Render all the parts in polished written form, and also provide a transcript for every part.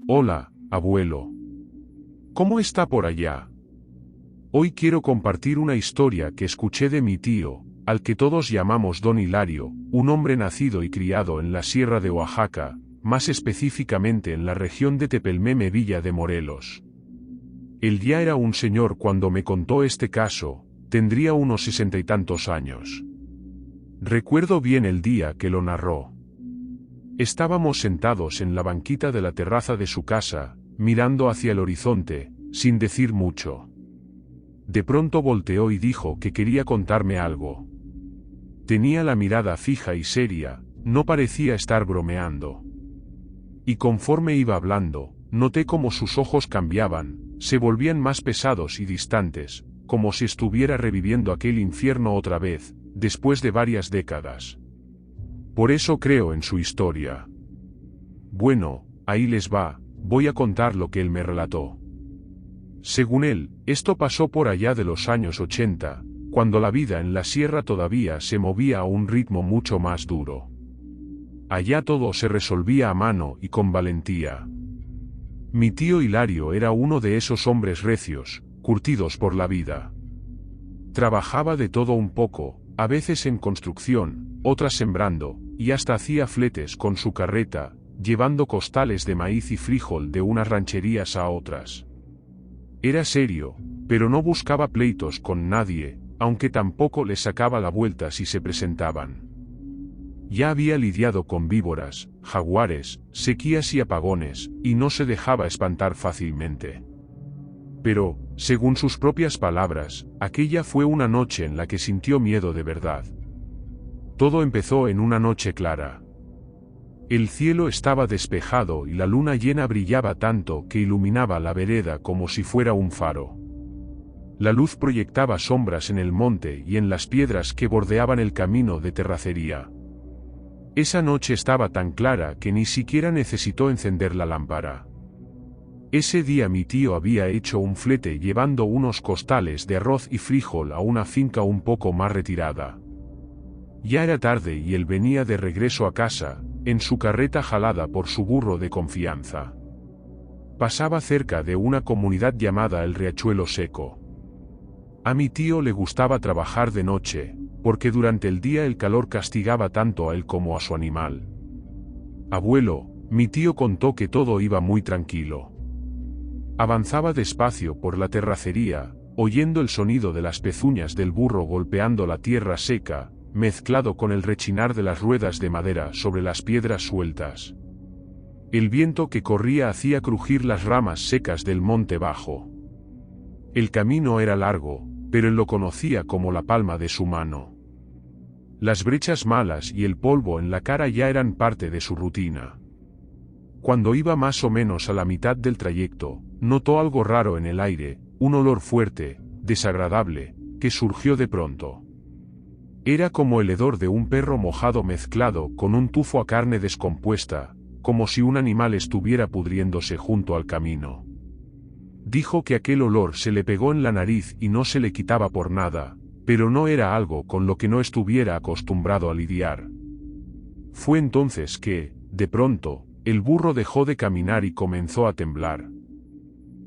Hola, abuelo. ¿Cómo está por allá? Hoy quiero compartir una historia que escuché de mi tío, al que todos llamamos Don Hilario, un hombre nacido y criado en la Sierra de Oaxaca, más específicamente en la región de Tepelmeme, Villa de Morelos. Él ya era un señor cuando me contó este caso, tendría unos 60 y tantos años. Recuerdo bien el día que lo narró. Estábamos sentados en la banquita de la terraza de su casa, mirando hacia el horizonte, sin decir mucho. De pronto volteó y dijo que quería contarme algo. Tenía la mirada fija y seria, no parecía estar bromeando. Y conforme iba hablando, noté cómo sus ojos cambiaban, se volvían más pesados y distantes, como si estuviera reviviendo aquel infierno otra vez, después de varias décadas. Por eso creo en su historia. Bueno, ahí les va, voy a contar lo que él me relató. Según él, esto pasó por allá de los años 80, cuando la vida en la sierra todavía se movía a un ritmo mucho más duro. Allá todo se resolvía a mano y con valentía. Mi tío Hilario era uno de esos hombres recios, curtidos por la vida. Trabajaba de todo un poco, a veces en construcción, otras sembrando, y hasta hacía fletes con su carreta, llevando costales de maíz y frijol de unas rancherías a otras. Era serio, pero no buscaba pleitos con nadie, aunque tampoco le sacaba la vuelta si se presentaban. Ya había lidiado con víboras, jaguares, sequías y apagones, y no se dejaba espantar fácilmente. Pero, según sus propias palabras, aquella fue una noche en la que sintió miedo de verdad. Todo empezó en una noche clara. El cielo estaba despejado y la luna llena brillaba tanto que iluminaba la vereda como si fuera un faro. La luz proyectaba sombras en el monte y en las piedras que bordeaban el camino de terracería. Esa noche estaba tan clara que ni siquiera necesitó encender la lámpara. Ese día mi tío había hecho un flete llevando unos costales de arroz y frijol a una finca un poco más retirada. Ya era tarde y él venía de regreso a casa, en su carreta jalada por su burro de confianza. Pasaba cerca de una comunidad llamada el Riachuelo Seco. A mi tío le gustaba trabajar de noche, porque durante el día el calor castigaba tanto a él como a su animal. Abuelo, mi tío contó que todo iba muy tranquilo. Avanzaba despacio por la terracería, oyendo el sonido de las pezuñas del burro golpeando la tierra seca, mezclado con el rechinar de las ruedas de madera sobre las piedras sueltas. El viento que corría hacía crujir las ramas secas del monte bajo. El camino era largo, pero él lo conocía como la palma de su mano. Las brechas malas y el polvo en la cara ya eran parte de su rutina. Cuando iba más o menos a la mitad del trayecto, notó algo raro en el aire, un olor fuerte, desagradable, que surgió de pronto. Era como el hedor de un perro mojado mezclado con un tufo a carne descompuesta, como si un animal estuviera pudriéndose junto al camino. Dijo que aquel olor se le pegó en la nariz y no se le quitaba por nada, pero no era algo con lo que no estuviera acostumbrado a lidiar. Fue entonces que, de pronto, el burro dejó de caminar y comenzó a temblar.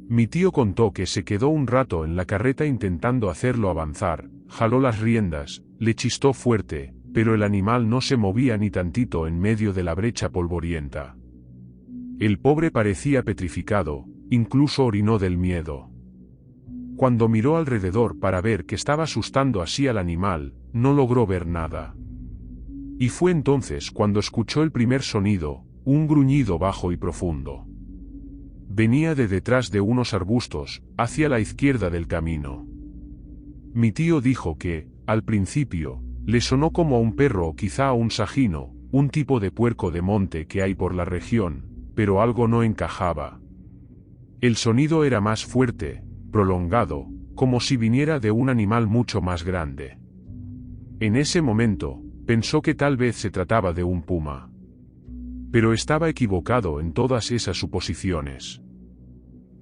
Mi tío contó que se quedó un rato en la carreta intentando hacerlo avanzar, jaló las riendas, le chistó fuerte, pero el animal no se movía ni tantito en medio de la brecha polvorienta. El pobre parecía petrificado, incluso orinó del miedo. Cuando miró alrededor para ver que estaba asustando así al animal, no logró ver nada. Y fue entonces cuando escuchó el primer sonido, un gruñido bajo y profundo. Venía de detrás de unos arbustos, hacia la izquierda del camino. Mi tío dijo que, al principio, le sonó como a un perro o quizá a un sajino, un tipo de puerco de monte que hay por la región, pero algo no encajaba. El sonido era más fuerte, prolongado, como si viniera de un animal mucho más grande. En ese momento, pensó que tal vez se trataba de un puma. Pero estaba equivocado en todas esas suposiciones.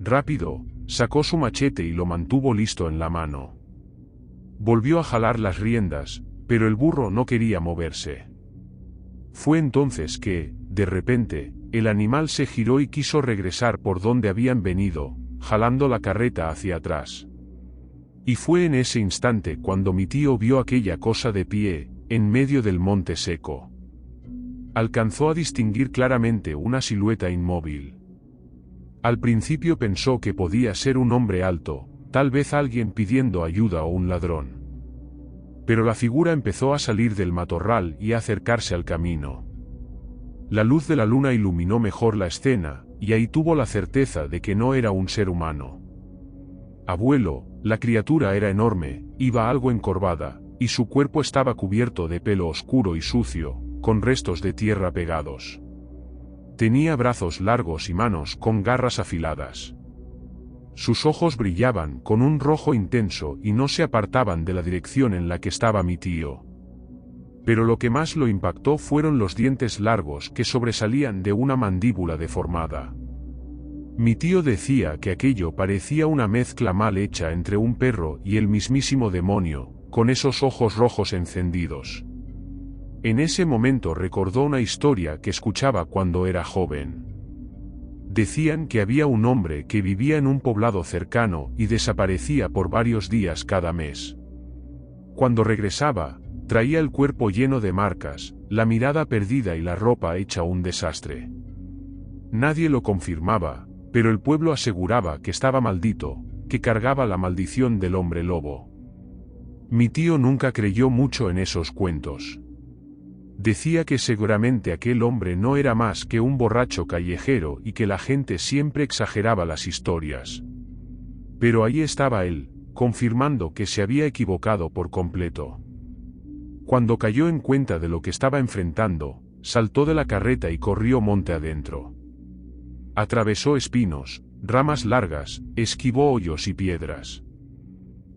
Rápido, sacó su machete y lo mantuvo listo en la mano. Volvió a jalar las riendas, pero el burro no quería moverse. Fue entonces que, de repente, el animal se giró y quiso regresar por donde habían venido, jalando la carreta hacia atrás. Y fue en ese instante cuando mi tío vio aquella cosa de pie, en medio del monte seco. Alcanzó a distinguir claramente una silueta inmóvil. Al principio pensó que podía ser un hombre alto, tal vez alguien pidiendo ayuda o un ladrón. Pero la figura empezó a salir del matorral y a acercarse al camino. La luz de la luna iluminó mejor la escena, y ahí tuvo la certeza de que no era un ser humano. Abuelo, la criatura era enorme, iba algo encorvada, y su cuerpo estaba cubierto de pelo oscuro y sucio, con restos de tierra pegados. Tenía brazos largos y manos con garras afiladas. Sus ojos brillaban con un rojo intenso y no se apartaban de la dirección en la que estaba mi tío. Pero lo que más lo impactó fueron los dientes largos que sobresalían de una mandíbula deformada. Mi tío decía que aquello parecía una mezcla mal hecha entre un perro y el mismísimo demonio, con esos ojos rojos encendidos. En ese momento recordó una historia que escuchaba cuando era joven. Decían que había un hombre que vivía en un poblado cercano y desaparecía por varios días cada mes. Cuando regresaba, traía el cuerpo lleno de marcas, la mirada perdida y la ropa hecha un desastre. Nadie lo confirmaba, pero el pueblo aseguraba que estaba maldito, que cargaba la maldición del hombre lobo. Mi tío nunca creyó mucho en esos cuentos. Decía que seguramente aquel hombre no era más que un borracho callejero y que la gente siempre exageraba las historias. Pero ahí estaba él, confirmando que se había equivocado por completo. Cuando cayó en cuenta de lo que estaba enfrentando, saltó de la carreta y corrió monte adentro. Atravesó espinos, ramas largas, esquivó hoyos y piedras.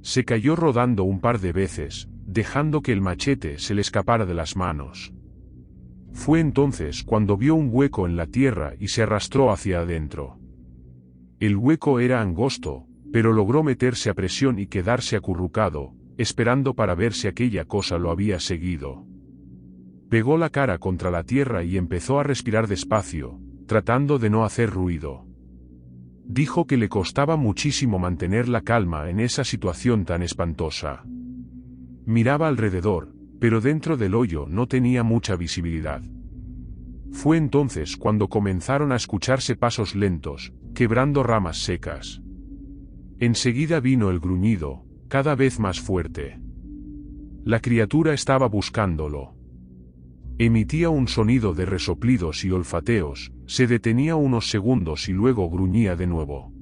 Se cayó rodando un par de veces, dejando que el machete se le escapara de las manos. Fue entonces cuando vio un hueco en la tierra y se arrastró hacia adentro. El hueco era angosto, pero logró meterse a presión y quedarse acurrucado, esperando para ver si aquella cosa lo había seguido. Pegó la cara contra la tierra y empezó a respirar despacio, tratando de no hacer ruido. Dijo que le costaba muchísimo mantener la calma en esa situación tan espantosa. Miraba alrededor, pero dentro del hoyo no tenía mucha visibilidad. Fue entonces cuando comenzaron a escucharse pasos lentos, quebrando ramas secas. Enseguida vino el gruñido, cada vez más fuerte. La criatura estaba buscándolo. Emitía un sonido de resoplidos y olfateos, se detenía unos segundos y luego gruñía de nuevo.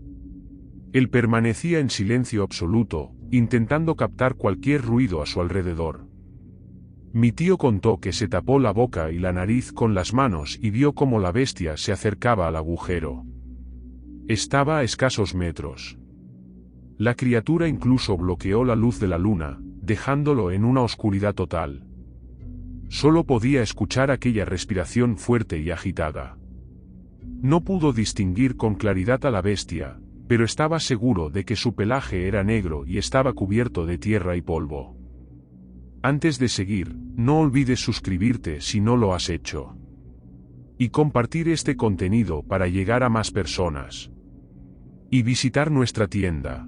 Él permanecía en silencio absoluto, intentando captar cualquier ruido a su alrededor. Mi tío contó que se tapó la boca y la nariz con las manos y vio cómo la bestia se acercaba al agujero. Estaba a escasos metros. La criatura incluso bloqueó la luz de la luna, dejándolo en una oscuridad total. Solo podía escuchar aquella respiración fuerte y agitada. No pudo distinguir con claridad a la bestia, pero estaba seguro de que su pelaje era negro y estaba cubierto de tierra y polvo. Antes de seguir, no olvides suscribirte si no lo has hecho. Y compartir este contenido para llegar a más personas. Y visitar nuestra tienda.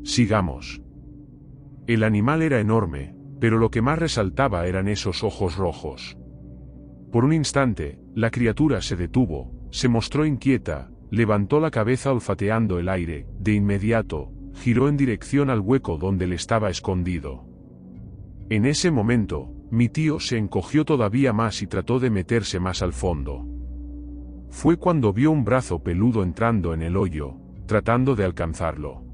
Sigamos. El animal era enorme, pero lo que más resaltaba eran esos ojos rojos. Por un instante, la criatura se detuvo, se mostró inquieta, levantó la cabeza olfateando el aire, de inmediato, giró en dirección al hueco donde él estaba escondido. En ese momento, mi tío se encogió todavía más y trató de meterse más al fondo. Fue cuando vio un brazo peludo entrando en el hoyo, tratando de alcanzarlo.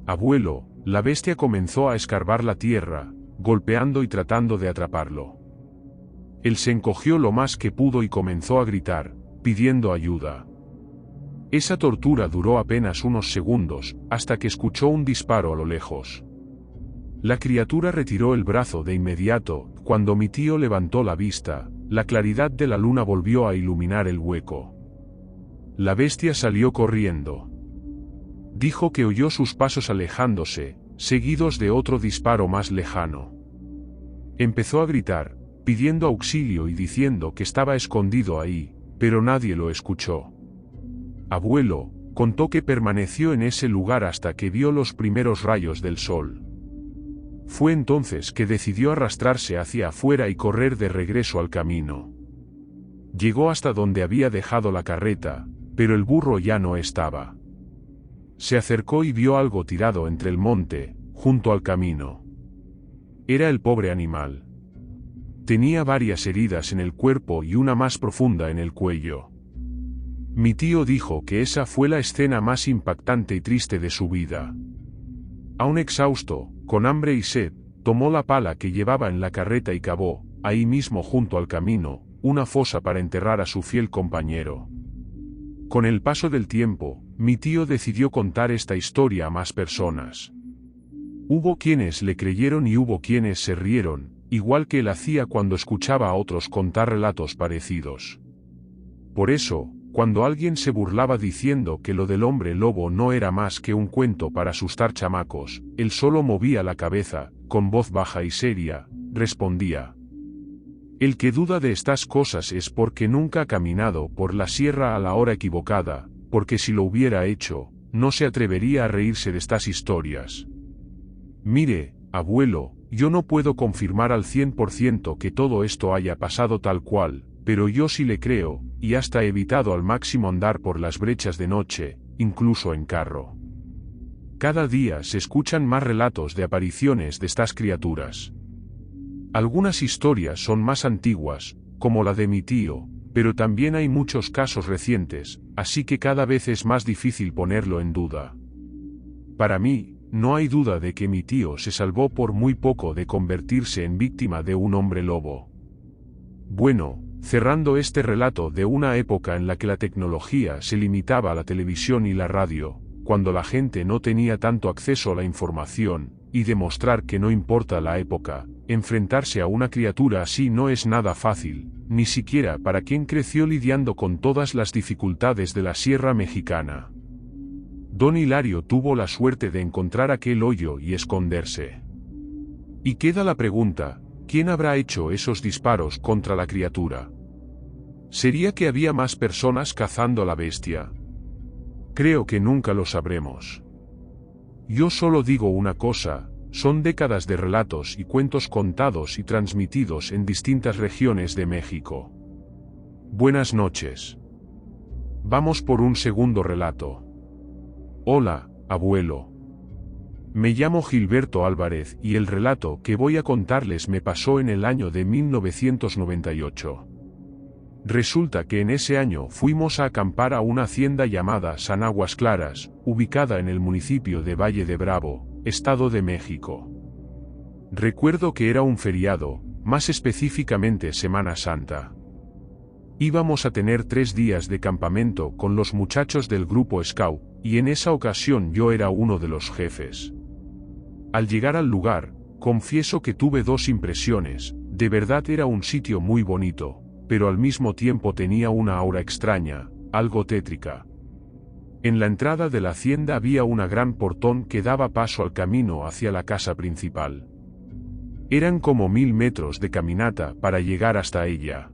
Abuelo, la bestia comenzó a escarbar la tierra, golpeando y tratando de atraparlo. Él se encogió lo más que pudo y comenzó a gritar, pidiendo ayuda. Esa tortura duró apenas unos segundos, hasta que escuchó un disparo a lo lejos. La criatura retiró el brazo de inmediato. Cuando mi tío levantó la vista, la claridad de la luna volvió a iluminar el hueco. La bestia salió corriendo. Dijo que oyó sus pasos alejándose, seguidos de otro disparo más lejano. Empezó a gritar, pidiendo auxilio y diciendo que estaba escondido ahí, pero nadie lo escuchó. Abuelo, contó que permaneció en ese lugar hasta que vio los primeros rayos del sol. Fue entonces que decidió arrastrarse hacia afuera y correr de regreso al camino. Llegó hasta donde había dejado la carreta, pero el burro ya no estaba. Se acercó y vio algo tirado entre el monte, junto al camino. Era el pobre animal. Tenía varias heridas en el cuerpo y una más profunda en el cuello. Mi tío dijo que esa fue la escena más impactante y triste de su vida. Aún exhausto, con hambre y sed, tomó la pala que llevaba en la carreta y cavó, ahí mismo junto al camino, una fosa para enterrar a su fiel compañero. Con el paso del tiempo, mi tío decidió contar esta historia a más personas. Hubo quienes le creyeron y hubo quienes se rieron, igual que él hacía cuando escuchaba a otros contar relatos parecidos. Por eso, cuando alguien se burlaba diciendo que lo del hombre lobo no era más que un cuento para asustar chamacos, él solo movía la cabeza, con voz baja y seria, respondía: el que duda de estas cosas es porque nunca ha caminado por la sierra a la hora equivocada, porque si lo hubiera hecho, no se atrevería a reírse de estas historias. Mire, abuelo, yo no puedo confirmar al 100% que todo esto haya pasado tal cual, pero yo sí le creo, y hasta he evitado al máximo andar por las brechas de noche, incluso en carro. Cada día se escuchan más relatos de apariciones de estas criaturas. Algunas historias son más antiguas, como la de mi tío, pero también hay muchos casos recientes, así que cada vez es más difícil ponerlo en duda. Para mí, no hay duda de que mi tío se salvó por muy poco de convertirse en víctima de un hombre lobo. Bueno, cerrando este relato de una época en la que la tecnología se limitaba a la televisión y la radio, cuando la gente no tenía tanto acceso a la información, y demostrar que no importa la época, enfrentarse a una criatura así no es nada fácil, ni siquiera para quien creció lidiando con todas las dificultades de la Sierra Mexicana. Don Hilario tuvo la suerte de encontrar aquel hoyo y esconderse. Y queda la pregunta: ¿quién habrá hecho esos disparos contra la criatura? ¿Sería que había más personas cazando a la bestia? Creo que nunca lo sabremos. Yo solo digo una cosa: son décadas de relatos y cuentos contados y transmitidos en distintas regiones de México. Buenas noches. Vamos por un segundo relato. Hola, abuelo. Me llamo Gilberto Álvarez y el relato que voy a contarles me pasó en el año de 1998. Resulta que en ese año fuimos a acampar a una hacienda llamada San Aguas Claras, ubicada en el municipio de Valle de Bravo, Estado de México. Recuerdo que era un feriado, más específicamente Semana Santa. Íbamos a tener 3 días de campamento con los muchachos del grupo Scout, y en esa ocasión yo era uno de los jefes. Al llegar al lugar, confieso que tuve 2 impresiones: de verdad era un sitio muy bonito, pero al mismo tiempo tenía una aura extraña, algo tétrica. En la entrada de la hacienda había una gran portón que daba paso al camino hacia la casa principal. Eran como 1000 metros de caminata para llegar hasta ella.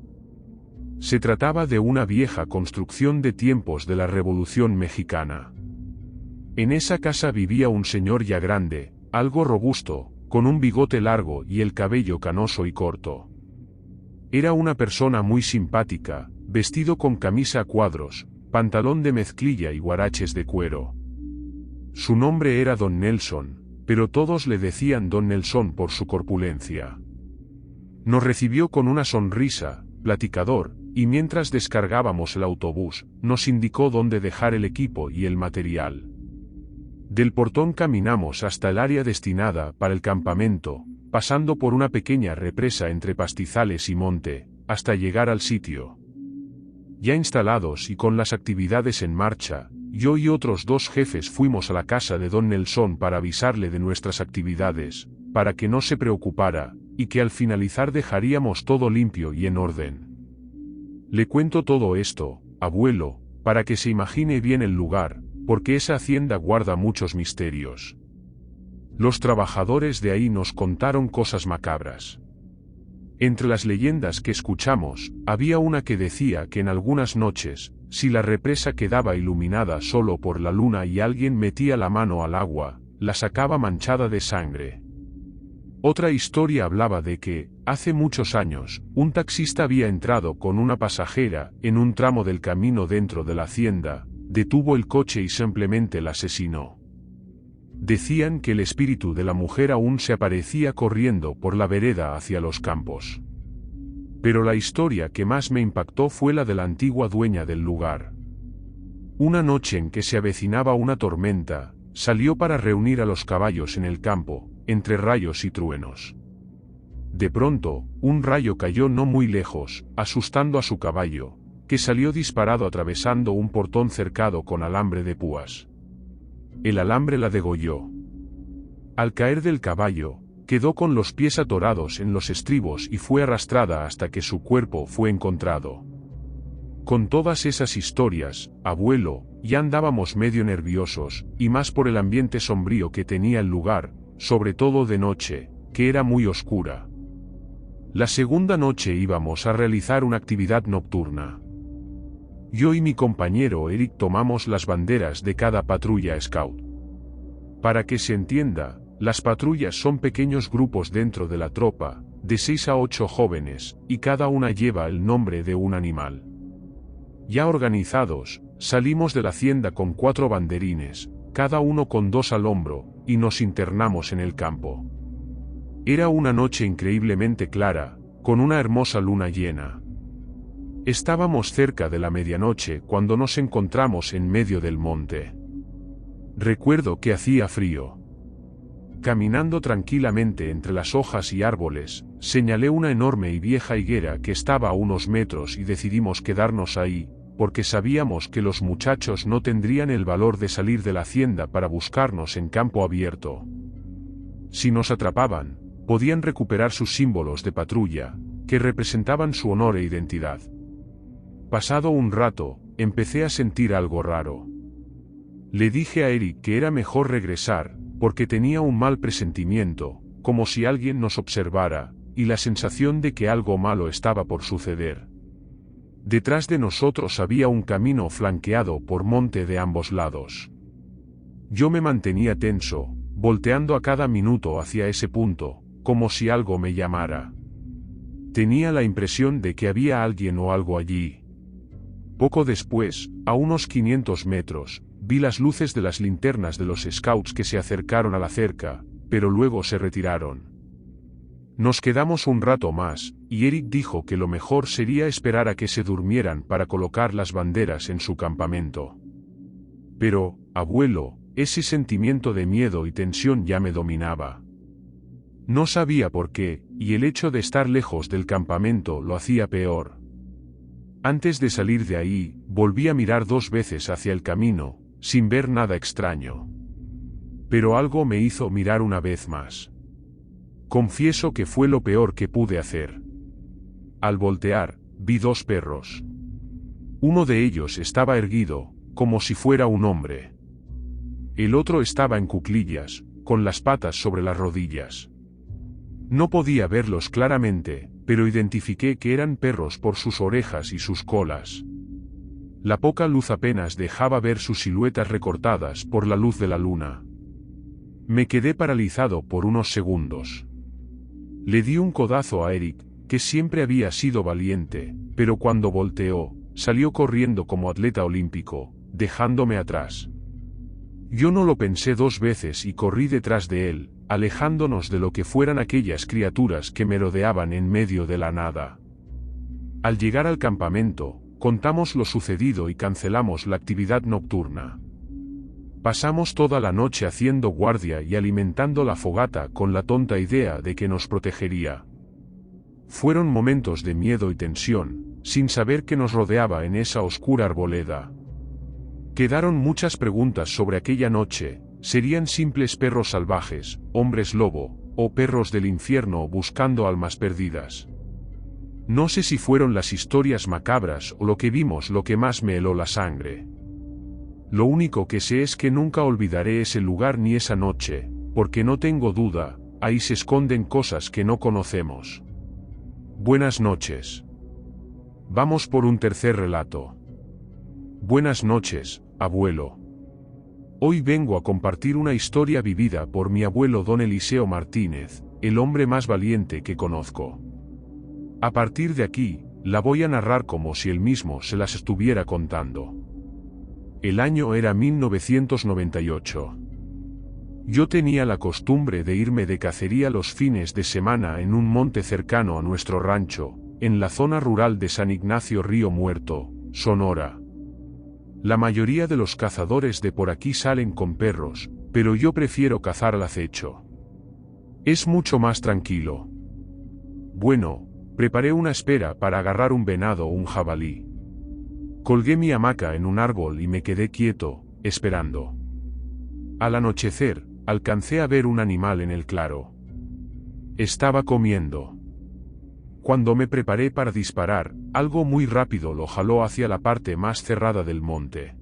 Se trataba de una vieja construcción de tiempos de la Revolución Mexicana. En esa casa vivía un señor ya grande, algo robusto, con un bigote largo y el cabello canoso y corto. Era una persona muy simpática, vestido con camisa a cuadros, pantalón de mezclilla y guaraches de cuero. Su nombre era Don Nelson, pero todos le decían Don Nelson por su corpulencia. Nos recibió con una sonrisa, platicador, y mientras descargábamos el autobús, nos indicó dónde dejar el equipo y el material. Del portón caminamos hasta el área destinada para el campamento, pasando por una pequeña represa entre pastizales y monte, hasta llegar al sitio. Ya instalados y con las actividades en marcha, yo y otros 2 jefes fuimos a la casa de Don Nelson para avisarle de nuestras actividades, para que no se preocupara, y que al finalizar dejaríamos todo limpio y en orden. Le cuento todo esto, abuelo, para que se imagine bien el lugar, porque esa hacienda guarda muchos misterios. Los trabajadores de ahí nos contaron cosas macabras. Entre las leyendas que escuchamos, había una que decía que en algunas noches, si la represa quedaba iluminada solo por la luna y alguien metía la mano al agua, la sacaba manchada de sangre. Otra historia hablaba de que, hace muchos años, un taxista había entrado con una pasajera en un tramo del camino dentro de la hacienda, detuvo el coche y simplemente la asesinó. Decían que el espíritu de la mujer aún se aparecía corriendo por la vereda hacia los campos. Pero la historia que más me impactó fue la de la antigua dueña del lugar. Una noche en que se avecinaba una tormenta, salió para reunir a los caballos en el campo, entre rayos y truenos. De pronto, un rayo cayó no muy lejos, asustando a su caballo, que salió disparado atravesando un portón cercado con alambre de púas. El alambre la degolló. Al caer del caballo, quedó con los pies atorados en los estribos y fue arrastrada hasta que su cuerpo fue encontrado. Con todas esas historias, abuelo, ya andábamos medio nerviosos, y más por el ambiente sombrío que tenía el lugar, sobre todo de noche, que era muy oscura. La segunda noche íbamos a realizar una actividad nocturna. Yo y mi compañero Eric tomamos las banderas de cada patrulla scout. Para que se entienda, las patrullas son pequeños grupos dentro de la tropa, de 6 a 8 jóvenes, y cada una lleva el nombre de un animal. Ya organizados, salimos de la hacienda con 4 banderines, cada uno con 2 al hombro, y nos internamos en el campo. Era una noche increíblemente clara, con una hermosa luna llena. Estábamos cerca de la medianoche cuando nos encontramos en medio del monte. Recuerdo que hacía frío. Caminando tranquilamente entre las hojas y árboles, señalé una enorme y vieja higuera que estaba a unos metros y decidimos quedarnos ahí, porque sabíamos que los muchachos no tendrían el valor de salir de la hacienda para buscarnos en campo abierto. Si nos atrapaban, podían recuperar sus símbolos de patrulla, que representaban su honor e identidad. Pasado un rato, empecé a sentir algo raro. Le dije a Eric que era mejor regresar, porque tenía un mal presentimiento, como si alguien nos observara, y la sensación de que algo malo estaba por suceder. Detrás de nosotros había un camino flanqueado por monte de ambos lados. Yo me mantenía tenso, volteando a cada minuto hacia ese punto, como si algo me llamara. Tenía la impresión de que había alguien o algo allí. Poco después, a unos 500 metros, vi las luces de las linternas de los scouts que se acercaron a la cerca, pero luego se retiraron. Nos quedamos un rato más, y Eric dijo que lo mejor sería esperar a que se durmieran para colocar las banderas en su campamento. Pero, abuelo, ese sentimiento de miedo y tensión ya me dominaba. No sabía por qué, y el hecho de estar lejos del campamento lo hacía peor. Antes de salir de ahí, volví a mirar 2 veces hacia el camino, sin ver nada extraño. Pero algo me hizo mirar una vez más. Confieso que fue lo peor que pude hacer. Al voltear, vi 2 perros. Uno de ellos estaba erguido, como si fuera un hombre. El otro estaba en cuclillas, con las patas sobre las rodillas. No podía verlos claramente, pero identifiqué que eran perros por sus orejas y sus colas. La poca luz apenas dejaba ver sus siluetas recortadas por la luz de la luna. Me quedé paralizado por unos segundos. Le di un codazo a Eric, que siempre había sido valiente, pero cuando volteó, salió corriendo como atleta olímpico, dejándome atrás. Yo no lo pensé 2 veces y corrí detrás de él, alejándonos de lo que fueran aquellas criaturas que merodeaban en medio de la nada. Al llegar al campamento, contamos lo sucedido y cancelamos la actividad nocturna. Pasamos toda la noche haciendo guardia y alimentando la fogata con la tonta idea de que nos protegería. Fueron momentos de miedo y tensión, sin saber qué nos rodeaba en esa oscura arboleda. Quedaron muchas preguntas sobre aquella noche: ¿serían simples perros salvajes, hombres lobo, o perros del infierno buscando almas perdidas? No sé si fueron las historias macabras o lo que vimos lo que más me heló la sangre. Lo único que sé es que nunca olvidaré ese lugar ni esa noche, porque no tengo duda, ahí se esconden cosas que no conocemos. Buenas noches. Vamos por un tercer relato. Buenas noches, abuelo. Hoy vengo a compartir una historia vivida por mi abuelo don Eliseo Martínez, el hombre más valiente que conozco. A partir de aquí, la voy a narrar como si él mismo se las estuviera contando. El año era 1998. Yo tenía la costumbre de irme de cacería los fines de semana en un monte cercano a nuestro rancho, en la zona rural de San Ignacio Río Muerto, Sonora. La mayoría de los cazadores de por aquí salen con perros, pero yo prefiero cazar al acecho. Es mucho más tranquilo. Bueno, preparé una espera para agarrar un venado o un jabalí. Colgué mi hamaca en un árbol y me quedé quieto, esperando. Al anochecer, alcancé a ver un animal en el claro. Estaba comiendo. Cuando me preparé para disparar, algo muy rápido lo jaló hacia la parte más cerrada del monte.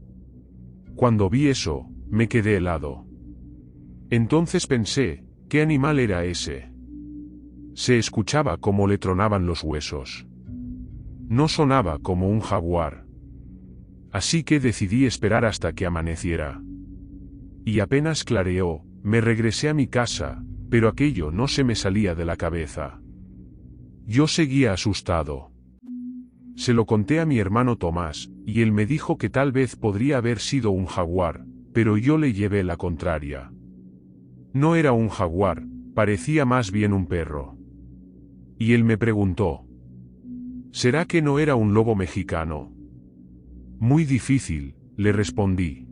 Cuando vi eso, me quedé helado. Entonces pensé, ¿qué animal era ese? Se escuchaba como le tronaban los huesos. No sonaba como un jaguar. Así que decidí esperar hasta que amaneciera. Y apenas clareó, me regresé a mi casa, pero aquello no se me salía de la cabeza. Yo seguía asustado. Se lo conté a mi hermano Tomás, y él me dijo que tal vez podría haber sido un jaguar, pero yo le llevé la contraria. No era un jaguar, parecía más bien un perro. Y él me preguntó: ¿será que no era un lobo mexicano? Muy difícil, le respondí.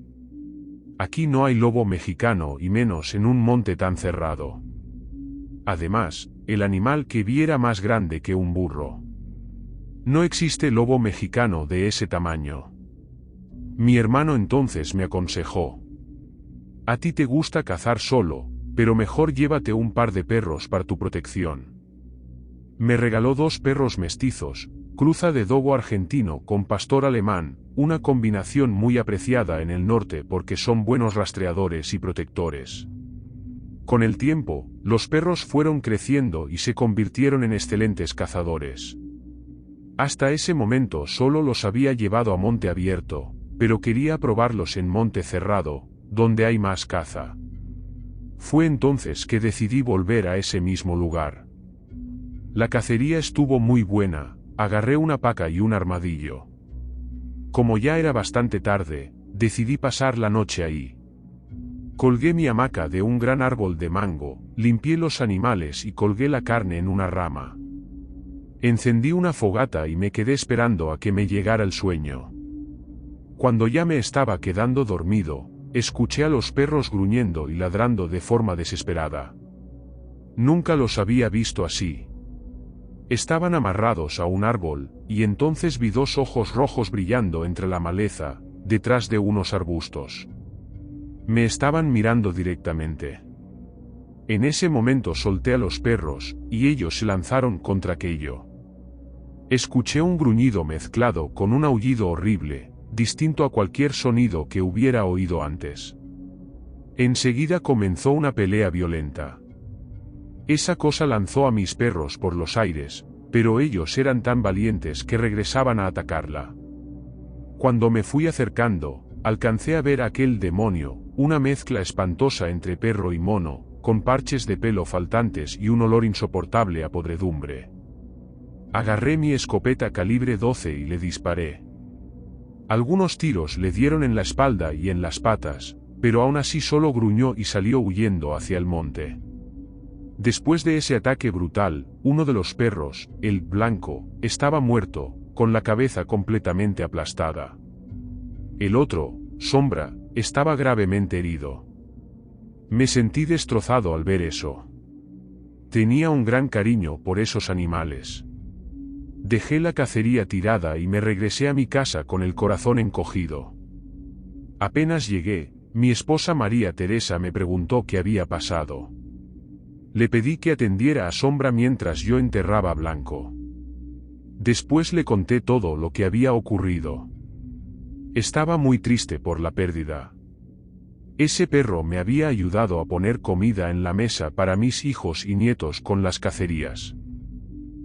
Aquí no hay lobo mexicano y menos en un monte tan cerrado. Además, el animal que vi era más grande que un burro. No existe lobo mexicano de ese tamaño. Mi hermano entonces me aconsejó: a ti te gusta cazar solo, pero mejor llévate un par de perros para tu protección. Me regaló 2 perros mestizos, cruza de dogo argentino con pastor alemán, una combinación muy apreciada en el norte porque son buenos rastreadores y protectores. Con el tiempo, los perros fueron creciendo y se convirtieron en excelentes cazadores. Hasta ese momento solo los había llevado a monte abierto, pero quería probarlos en monte cerrado, donde hay más caza. Fue entonces que decidí volver a ese mismo lugar. La cacería estuvo muy buena, agarré una paca y un armadillo. Como ya era bastante tarde, decidí pasar la noche ahí. Colgué mi hamaca de un gran árbol de mango, limpié los animales y colgué la carne en una rama. Encendí una fogata y me quedé esperando a que me llegara el sueño. Cuando ya me estaba quedando dormido, escuché a los perros gruñendo y ladrando de forma desesperada. Nunca los había visto así. Estaban amarrados a un árbol, y entonces vi 2 ojos rojos brillando entre la maleza, detrás de unos arbustos. Me estaban mirando directamente. En ese momento solté a los perros, y ellos se lanzaron contra aquello. Escuché un gruñido mezclado con un aullido horrible, distinto a cualquier sonido que hubiera oído antes. Enseguida comenzó una pelea violenta. Esa cosa lanzó a mis perros por los aires, pero ellos eran tan valientes que regresaban a atacarla. Cuando me fui acercando, alcancé a ver a aquel demonio, una mezcla espantosa entre perro y mono, con parches de pelo faltantes y un olor insoportable a podredumbre. Agarré mi escopeta calibre 12 y le disparé. Algunos tiros le dieron en la espalda y en las patas, pero aún así solo gruñó y salió huyendo hacia el monte. Después de ese ataque brutal, uno de los perros, el blanco, estaba muerto, con la cabeza completamente aplastada. El otro, Sombra, estaba gravemente herido. Me sentí destrozado al ver eso. Tenía un gran cariño por esos animales. Dejé la cacería tirada y me regresé a mi casa con el corazón encogido. Apenas llegué, mi esposa María Teresa me preguntó qué había pasado. Le pedí que atendiera a Sombra mientras yo enterraba a Blanco. Después le conté todo lo que había ocurrido. Estaba muy triste por la pérdida. Ese perro me había ayudado a poner comida en la mesa para mis hijos y nietos con las cacerías.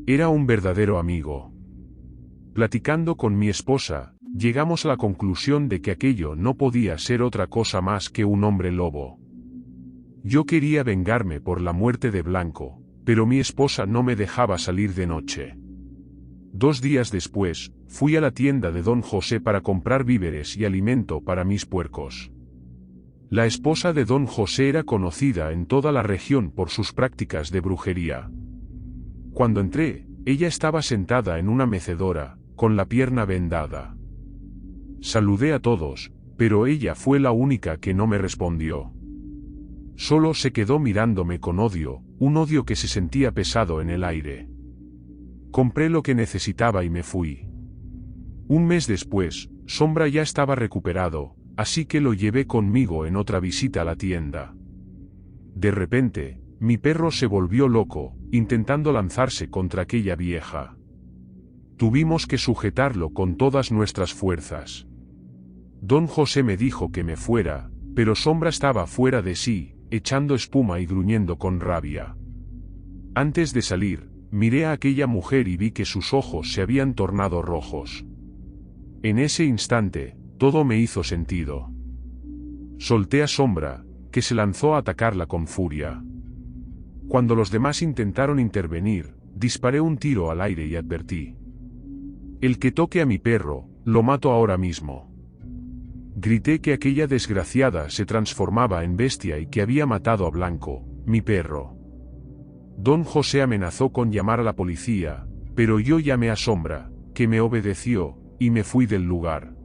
Era un verdadero amigo. Platicando con mi esposa, llegamos a la conclusión de que aquello no podía ser otra cosa más que un hombre lobo. Yo quería vengarme por la muerte de Blanco, pero mi esposa no me dejaba salir de noche. 2 días después, fui a la tienda de don José para comprar víveres y alimento para mis puercos. La esposa de don José era conocida en toda la región por sus prácticas de brujería. Cuando entré, ella estaba sentada en una mecedora, con la pierna vendada. Saludé a todos, pero ella fue la única que no me respondió. Solo se quedó mirándome con odio, un odio que se sentía pesado en el aire. Compré lo que necesitaba y me fui. Un mes después, Sombra ya estaba recuperado, así que lo llevé conmigo en otra visita a la tienda. De repente, mi perro se volvió loco, intentando lanzarse contra aquella vieja. Tuvimos que sujetarlo con todas nuestras fuerzas. Don José me dijo que me fuera, pero Sombra estaba fuera de sí, echando espuma y gruñendo con rabia. Antes de salir, miré a aquella mujer y vi que sus ojos se habían tornado rojos. En ese instante, todo me hizo sentido. Solté a Sombra, que se lanzó a atacarla con furia. Cuando los demás intentaron intervenir, disparé un tiro al aire y advertí: el que toque a mi perro, lo mato ahora mismo. Grité que aquella desgraciada se transformaba en bestia y que había matado a Blanco, mi perro. Don José amenazó con llamar a la policía, pero yo llamé a Sombra, que me obedeció, y me fui del lugar.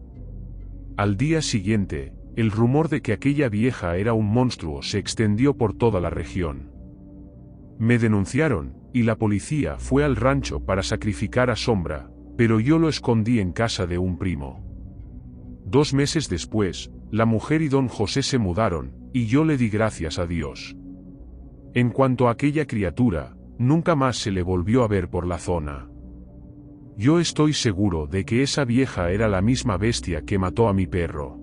Al día siguiente, el rumor de que aquella vieja era un monstruo se extendió por toda la región. Me denunciaron, y la policía fue al rancho para sacrificar a Sombra, pero yo lo escondí en casa de un primo. 2 meses después, la mujer y don José se mudaron, y yo le di gracias a Dios. En cuanto a aquella criatura, nunca más se le volvió a ver por la zona. Yo estoy seguro de que esa vieja era la misma bestia que mató a mi perro.